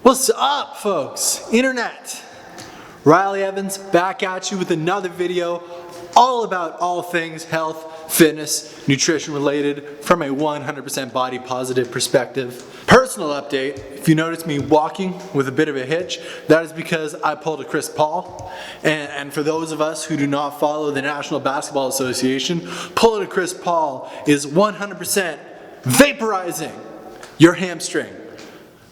What's up, folks? Internet. Riley Evans back at you with another video all about all things health, fitness, nutrition related from a 100% body positive perspective. Personal update, if you notice me walking with a bit of a hitch, that is because I pulled a Chris Paul. And for those of us who do not follow the National Basketball Association, pulling a Chris Paul is 100% vaporizing your hamstring.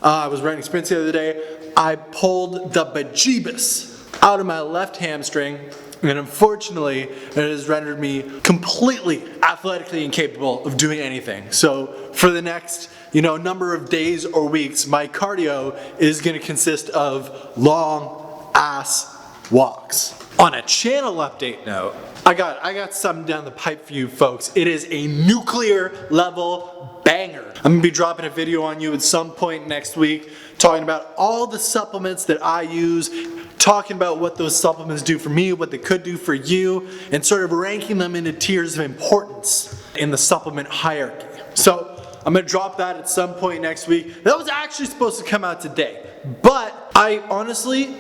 I was running sprints the other day. I pulled the bejeebus out of my left hamstring, and unfortunately, it has rendered me completely athletically incapable of doing anything. So for the next, number of days or weeks, my cardio is going to consist of long ass walks. On a channel update note, I got something down the pipe for you folks. It is a nuclear level banger. I'm gonna be dropping a video on you at some point next week talking about all the supplements that I use, talking about what those supplements do for me, what they could do for you, and sort of ranking them into tiers of importance in the supplement hierarchy. So I'm gonna drop that at some point next week. That was actually supposed to come out today, but I honestly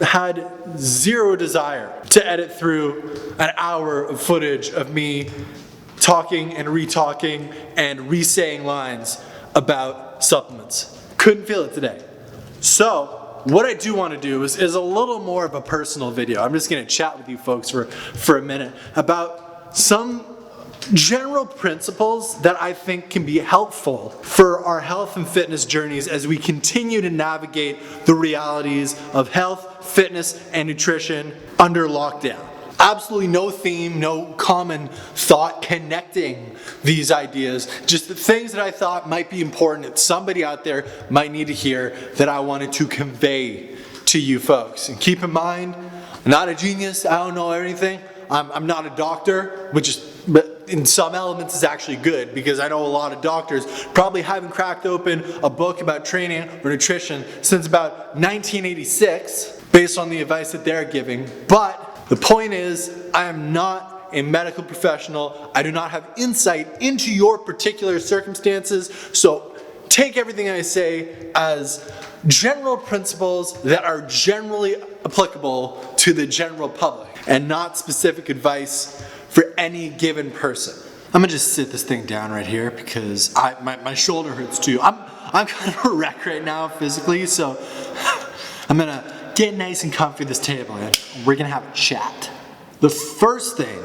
had zero desire to edit through an hour of footage of me talking and re-talking and re-saying lines about supplements. Couldn't feel it today. So what I do want to do is a little more of a personal video. I'm just going to chat with you folks for a minute about some general principles that I think can be helpful for our health and fitness journeys as we continue to navigate the realities of health, fitness, and nutrition under lockdown. Absolutely no theme, no common thought connecting these ideas, just the things that I thought might be important that somebody out there might need to hear that I wanted to convey to you folks. And keep in mind, I'm not a genius, I don't know everything. I'm not a doctor, but in some elements is actually good, because I know a lot of doctors probably haven't cracked open a book about training or nutrition since about 1986, based on the advice that they're giving. But the point is, I am not a medical professional. I do not have insight into your particular circumstances, so take everything I say as general principles that are generally applicable to the general public, and not specific advice for any given person. I'm gonna just sit this thing down right here because my shoulder hurts too. I'm kind of a wreck right now physically, so I'm gonna get nice and comfy at this table and we're gonna have a chat. The first thing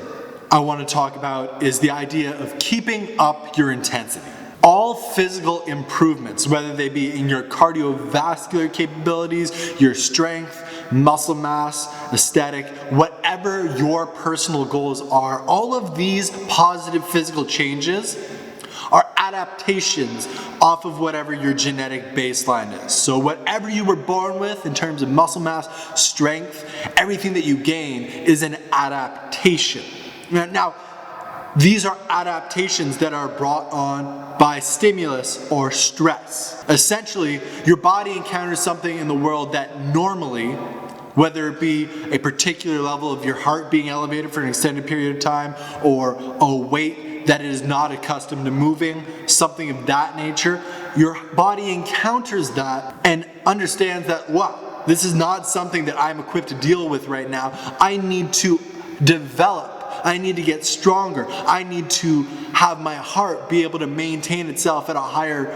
I want to talk about is the idea of keeping up your intensity. All physical improvements, whether they be in your cardiovascular capabilities, your strength, muscle mass, aesthetic, whatever your personal goals are, all of these positive physical changes are adaptations off of whatever your genetic baseline is. So whatever you were born with in terms of muscle mass, strength, everything that you gain is an adaptation. Now, these are adaptations that are brought on by stimulus or stress. Essentially, your body encounters something in the world that normally, whether it be a particular level of your heart being elevated for an extended period of time, or a weight that it is not accustomed to moving, something of that nature, your body encounters that and understands that, wow, this is not something that I'm equipped to deal with right now. I need to develop. I need to get stronger. I need to have my heart be able to maintain itself at a higher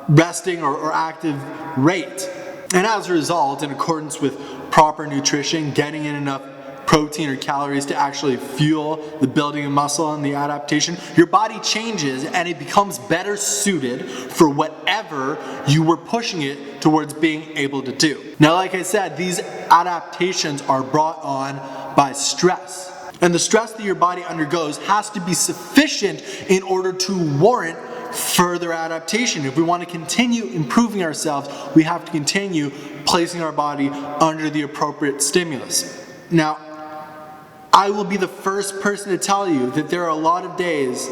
resting or active rate. And as a result, in accordance with proper nutrition, getting in enough protein or calories to actually fuel the building of muscle and the adaptation, your body changes and it becomes better suited for whatever you were pushing it towards being able to do. Now, like I said, these adaptations are brought on by stress. And the stress that your body undergoes has to be sufficient in order to warrant further adaptation. If we want to continue improving ourselves, we have to continue placing our body under the appropriate stimulus. Now, I will be the first person to tell you that there are a lot of days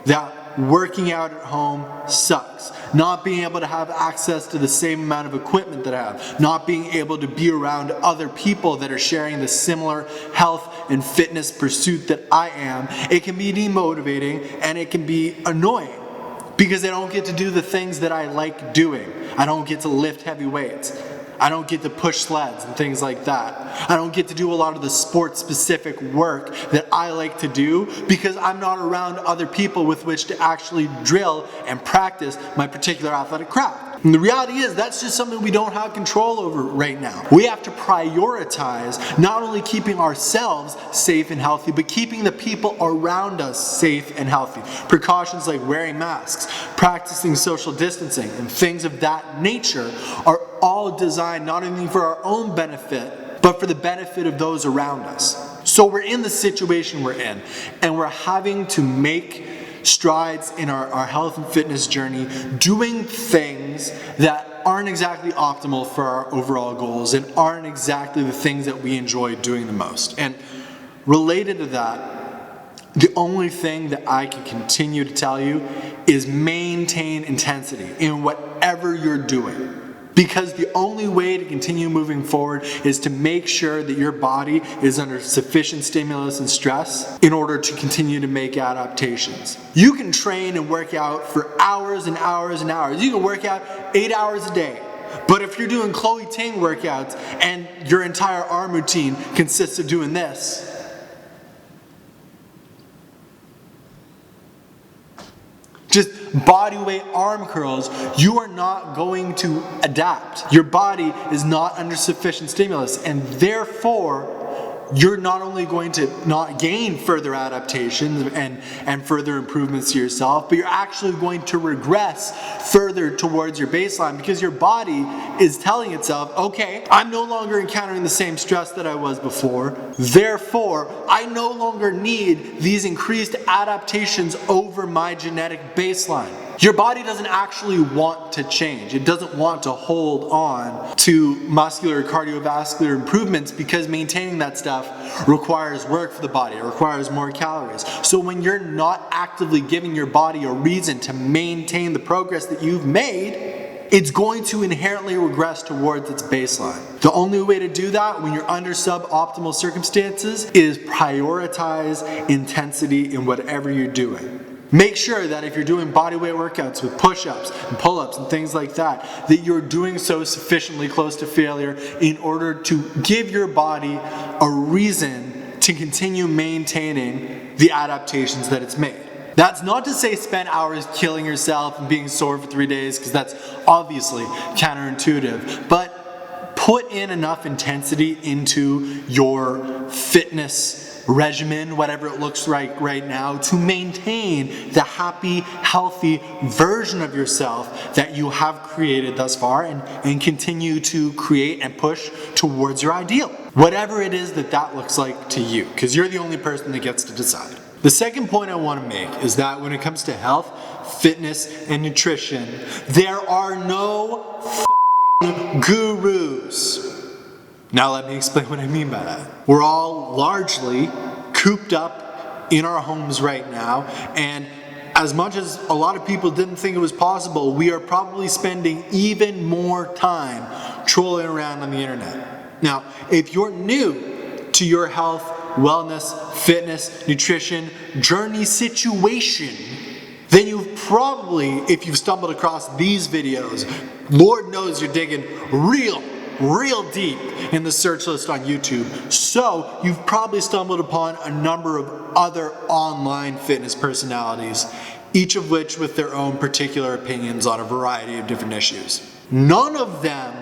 that working out at home sucks. Not being able to have access to the same amount of equipment that I have. Not being able to be around other people that are sharing the similar health and fitness pursuit that I am. It can be demotivating and it can be annoying. because I don't get to do the things that I like doing. I don't get to lift heavy weights. I don't get to push sleds and things like that. I don't get to do a lot of the sport-specific work that I like to do because I'm not around other people with which to actually drill and practice my particular athletic craft. And the reality is that's just something we don't have control over right now. We have to prioritize not only keeping ourselves safe and healthy, but keeping the people around us safe and healthy. Precautions like wearing masks, practicing social distancing, and things of that nature are all designed not only for our own benefit, but for the benefit of those around us. So we're in the situation we're in, and we're having to make strides in our health and fitness journey, doing things that aren't exactly optimal for our overall goals and aren't exactly the things that we enjoy doing the most. And related to that, the only thing that I can continue to tell you is maintain intensity in whatever you're doing. Because the only way to continue moving forward is to make sure that your body is under sufficient stimulus and stress in order to continue to make adaptations. You can train and work out for hours and hours and hours. You can work out 8 hours a day. But if you're doing Chloe Ting workouts and your entire arm routine consists of doing this, just body weight arm curls, you are not going to adapt. Your body is not under sufficient stimulus, and therefore you're not only going to not gain further adaptations and further improvements to yourself, but you're actually going to regress further towards your baseline because your body is telling itself, okay, I'm no longer encountering the same stress that I was before, therefore I no longer need these increased adaptations over my genetic baseline. Your body doesn't actually want to change. It doesn't want to hold on to muscular cardiovascular improvements because maintaining that stuff requires work for the body. It requires more calories. So when you're not actively giving your body a reason to maintain the progress that you've made, it's going to inherently regress towards its baseline. The only way to do that when you're under suboptimal circumstances is prioritize intensity in whatever you're doing. Make sure that if you're doing bodyweight workouts with push-ups and pull-ups and things like that, that you're doing so sufficiently close to failure in order to give your body a reason to continue maintaining the adaptations that it's made. That's not to say spend hours killing yourself and being sore for 3 days, because that's obviously counterintuitive, but put in enough intensity into your fitness regimen, whatever it looks like right now, to maintain the happy, healthy version of yourself that you have created thus far and continue to create and push towards your ideal. Whatever it is that looks like to you, because you're the only person that gets to decide. The second point I want to make is that when it comes to health, fitness, and nutrition, there are no f***ing gurus. Now let me explain what I mean by that. We're all largely cooped up in our homes right now, and as much as a lot of people didn't think it was possible, we are probably spending even more time trolling around on the internet. Now, if you're new to your health, wellness, fitness, nutrition, journey situation, then you've probably, if you've stumbled across these videos, Lord knows you're digging real deep in the search list on YouTube. So you've probably stumbled upon a number of other online fitness personalities, each of which with their own particular opinions on a variety of different issues. None of them,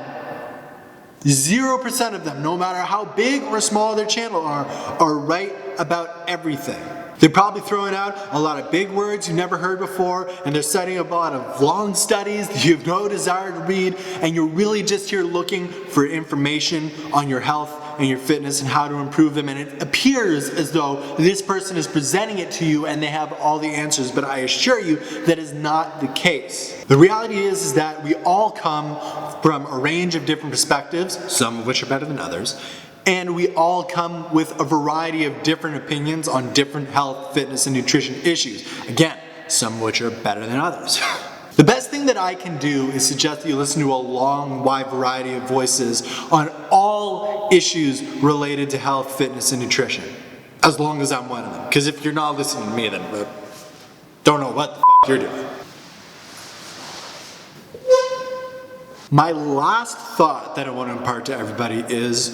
0% of them, no matter how big or small their channel are right about everything. They're probably throwing out a lot of big words you've never heard before, and they're citing a lot of long studies that you have no desire to read, and you're really just here looking for information on your health and your fitness and how to improve them, and it appears as though this person is presenting it to you and they have all the answers, but I assure you that is not the case. The reality is that we all come from a range of different perspectives, some of which are better than others, and we all come with a variety of different opinions on different health, fitness, and nutrition issues. Again, some of which are better than others. The best thing that I can do is suggest that you listen to a long, wide variety of voices on all issues related to health, fitness, and nutrition. As long as I'm one of them. Because if you're not listening to me, then don't know what the f*** you're doing. My last thought that I want to impart to everybody is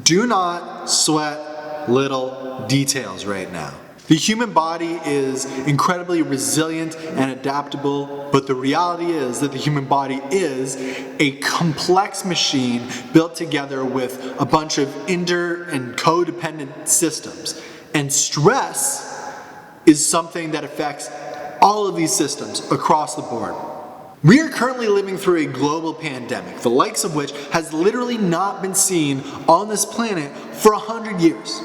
do not sweat little details right now. The human body is incredibly resilient and adaptable, but the reality is that the human body is a complex machine built together with a bunch of inter and codependent systems. And stress is something that affects all of these systems across the board. We are currently living through a global pandemic, the likes of which has literally not been seen on this planet for 100 years.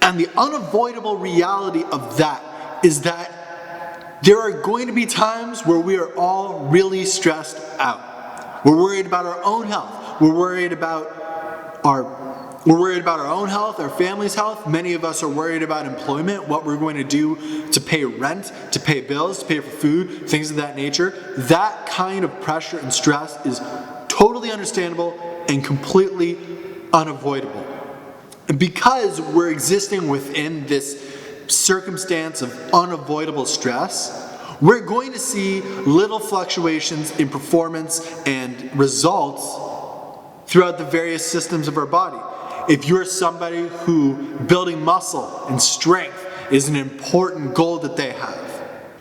And the unavoidable reality of that is that there are going to be times where we are all really stressed out. We're worried about our own health. We're worried about our own health, our family's health. Many of us are worried about employment, what we're going to do to pay rent, to pay bills, to pay for food, things of that nature. That kind of pressure and stress is totally understandable and completely unavoidable. And because we're existing within this circumstance of unavoidable stress, we're going to see little fluctuations in performance and results throughout the various systems of our body. If you're somebody who building muscle and strength is an important goal that they have,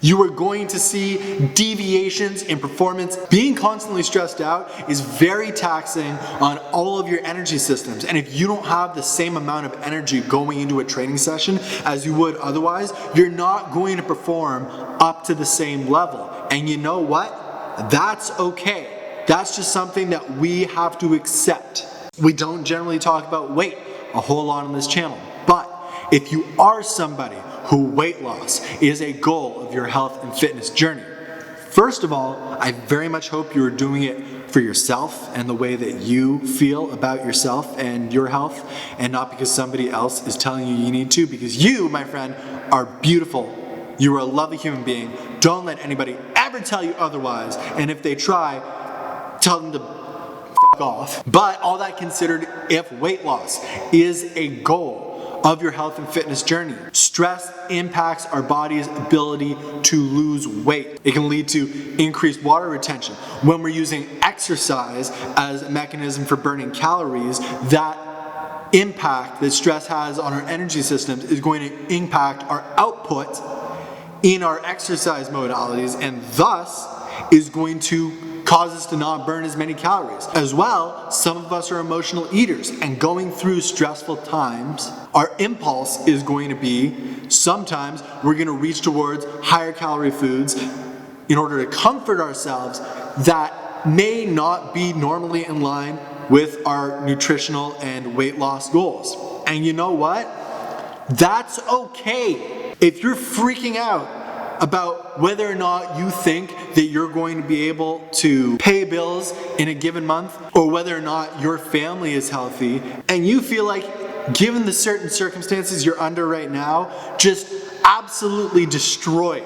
you are going to see deviations in performance. Being constantly stressed out is very taxing on all of your energy systems. And if you don't have the same amount of energy going into a training session as you would otherwise, you're not going to perform up to the same level. And you know what? That's okay. That's just something that we have to accept. We don't generally talk about weight a whole lot on this channel. But if you are somebody who weight loss is a goal of your health and fitness journey, first of all, I very much hope you're doing it for yourself and the way that you feel about yourself and your health, and not because somebody else is telling you need to, because you, my friend, are beautiful. You are a lovely human being. Don't let anybody ever tell you otherwise, and if they try, tell them to fuck off. But all that considered, if weight loss is a goal of your health and fitness journey, stress impacts our body's ability to lose weight. It can lead to increased water retention. When we're using exercise as a mechanism for burning calories, that impact that stress has on our energy systems is going to impact our output in our exercise modalities, and thus is going to cause us to not burn as many calories. As well, some of us are emotional eaters, and going through stressful times, our impulse is going to be, sometimes we're going to reach towards higher calorie foods in order to comfort ourselves that may not be normally in line with our nutritional and weight loss goals. And you know what? That's okay. If you're freaking out about whether or not you think that you're going to be able to pay bills in a given month, or whether or not your family is healthy, and you feel like, given the certain circumstances you're under right now, just absolutely destroy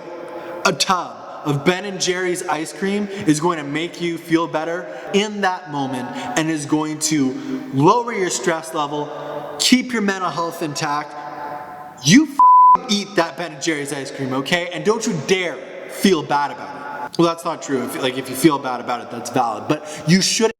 a tub of Ben & Jerry's ice cream is going to make you feel better in that moment, and is going to lower your stress level, keep your mental health intact. You eat that Ben & Jerry's ice cream, okay? And don't you dare feel bad about it. Well, that's not true. If you feel bad about it, that's valid. But you shouldn't.